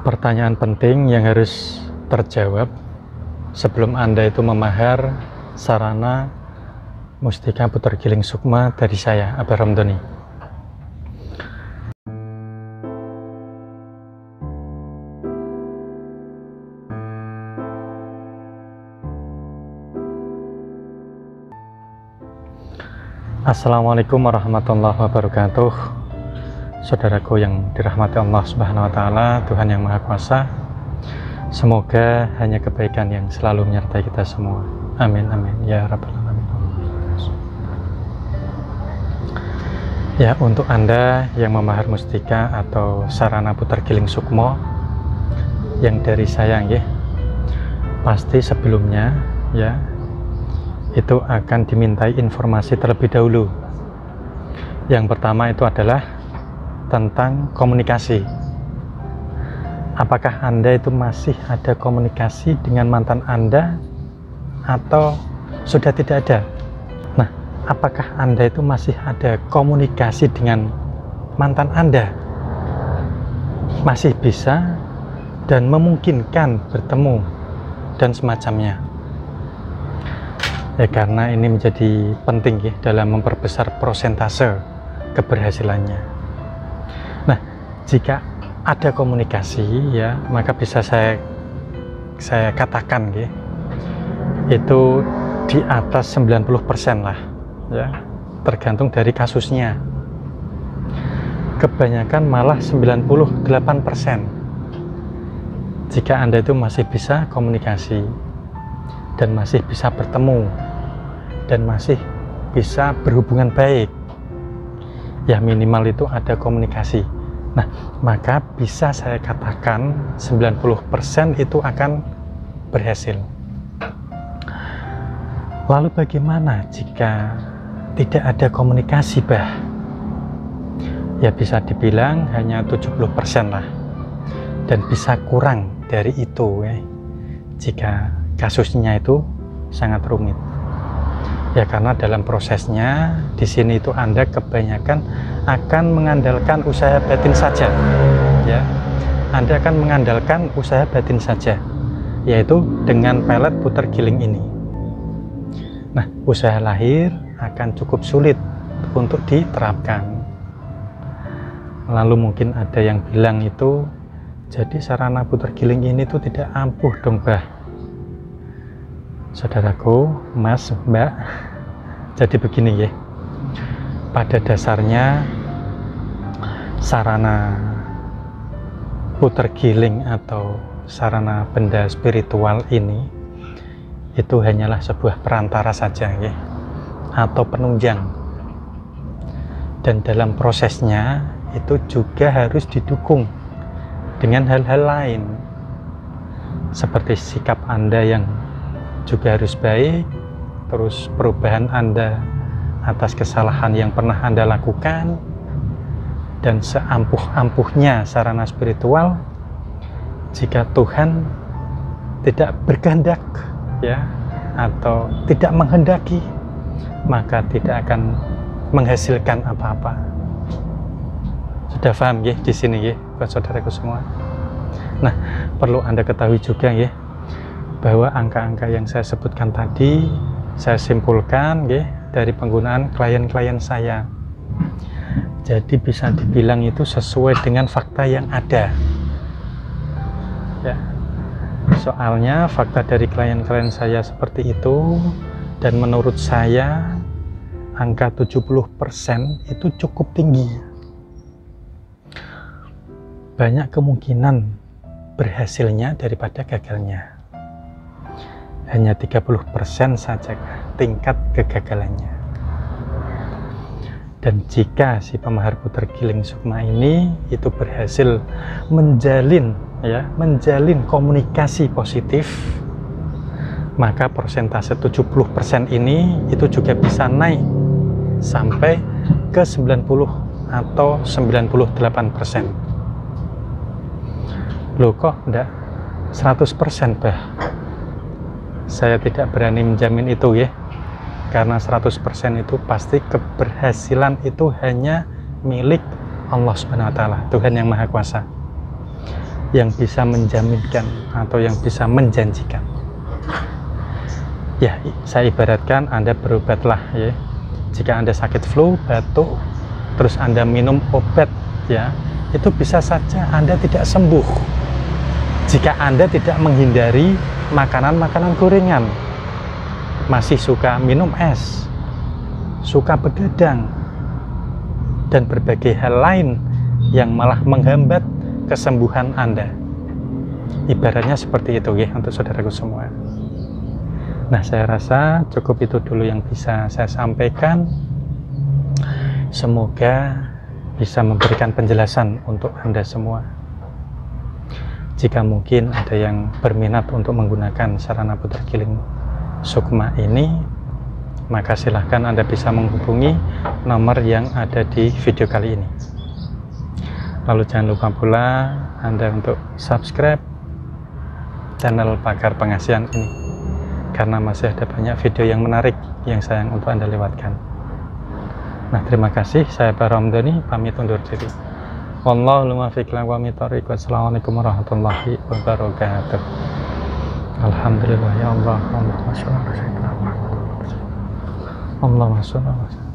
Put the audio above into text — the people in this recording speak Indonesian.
Pertanyaan penting yang harus terjawab sebelum Anda itu memahar sarana Mustika Puter Giling Sukma dari saya, Abah Ramdhani. Assalamualaikum warahmatullahi wabarakatuh. Saudaraku yang dirahmati Allah Subhanahu wa Ta'ala, Tuhan yang Maha Kuasa, semoga hanya kebaikan yang selalu menyertai kita semua. Amin amin ya rabbal alamin. Ya, untuk Anda yang memahar mustika atau sarana puter giling sukmo yang dari saya ya, pasti sebelumnya ya itu akan dimintai informasi terlebih dahulu. Yang pertama itu adalah tentang komunikasi. Apakah Anda itu masih ada komunikasi dengan mantan Anda atau sudah tidak ada? Nah, apakah Anda itu masih ada komunikasi dengan mantan Anda? Masih bisa dan memungkinkan bertemu dan semacamnya. Ya, karena ini menjadi penting ya dalam memperbesar persentase keberhasilannya. Nah, jika ada komunikasi ya, maka bisa saya katakan ya, itu di atas 90% lah ya, tergantung dari kasusnya. Kebanyakan malah 98%. Jika Anda itu masih bisa komunikasi dan masih bisa bertemu dan masih bisa berhubungan baik, ya minimal itu ada komunikasi. Nah, maka bisa saya katakan 90% itu akan berhasil. Lalu bagaimana jika tidak ada komunikasi, Bah? Ya bisa dibilang hanya 70% lah. Dan bisa kurang dari itu ya, jika kasusnya itu sangat rumit. Ya karena dalam prosesnya di sini itu Anda kebanyakan akan mengandalkan usaha batin saja. Ya, Anda akan mengandalkan usaha batin saja, yaitu dengan pelet puter giling ini. Nah, usaha lahir akan cukup sulit untuk diterapkan. Lalu mungkin ada yang bilang itu, jadi sarana puter giling ini tuh tidak ampuh dong, Bah. Saudaraku, Mas, Mbak, jadi begini ya, pada dasarnya sarana puter giling atau sarana benda spiritual ini itu hanyalah sebuah perantara saja ya, atau penunjang, dan dalam prosesnya itu juga harus didukung dengan hal-hal lain seperti sikap Anda yang juga harus baik, terus perubahan Anda atas kesalahan yang pernah Anda lakukan, dan seampuh-ampuhnya sarana spiritual, jika Tuhan tidak berkehendak ya, atau tidak menghendaki, maka tidak akan menghasilkan apa-apa. Sudah paham ya di sini ya, buat saudaraku semua. Nah, perlu Anda ketahui juga ya, bahwa angka-angka yang saya sebutkan tadi saya simpulkan ya, dari penggunaan klien-klien saya. Jadi bisa dibilang itu sesuai dengan fakta yang ada ya. Soalnya fakta dari klien-klien saya seperti itu, dan menurut saya angka 70% itu cukup tinggi. Banyak kemungkinan berhasilnya daripada gagalnya. Hanya 30% saja tingkat kegagalannya. Dan jika si pemahar puter giling sukma ini itu berhasil menjalin komunikasi positif, maka persentase 70% ini itu juga bisa naik sampai ke 90 atau 98%. Loh kok enggak 100%, Bah? Saya tidak berani menjamin itu ya, karena 100% itu pasti keberhasilan itu hanya milik Allah Subhanahu wa Ta'ala, Tuhan yang Maha Kuasa. yang bisa menjaminkan atau yang bisa menjanjikan. Ya, saya ibaratkan Anda berobatlah ya. Jika Anda sakit flu, batuk, terus Anda minum obat ya, itu bisa saja Anda tidak sembuh jika Anda tidak menghindari makanan-makanan gorengan, masih suka minum es, suka begadang, dan berbagai hal lain yang malah menghambat kesembuhan Anda. Ibaratnya seperti itu ya untuk saudaraku semua. Nah, saya rasa cukup itu dulu yang bisa saya sampaikan. Semoga bisa memberikan penjelasan untuk Anda semua. Jika mungkin ada yang berminat untuk menggunakan sarana putar giling Sukma ini, maka silahkan Anda bisa menghubungi nomor yang ada di video kali ini. Lalu jangan lupa pula Anda untuk subscribe channel Pakar Pengasihan ini, karena masih ada banyak video yang menarik yang sayang untuk Anda lewatkan. Nah, terima kasih. Saya Pak Ramdhani, pamit undur diri. Wallahul muwaffiq ila aqwamit thoriq. Wassalamualaikum warahmatullahi wabarakatuh. Alhamdulillah ya Allah. Allahumma sholli ala sayyidina Muhammad. Allahumma sholli ala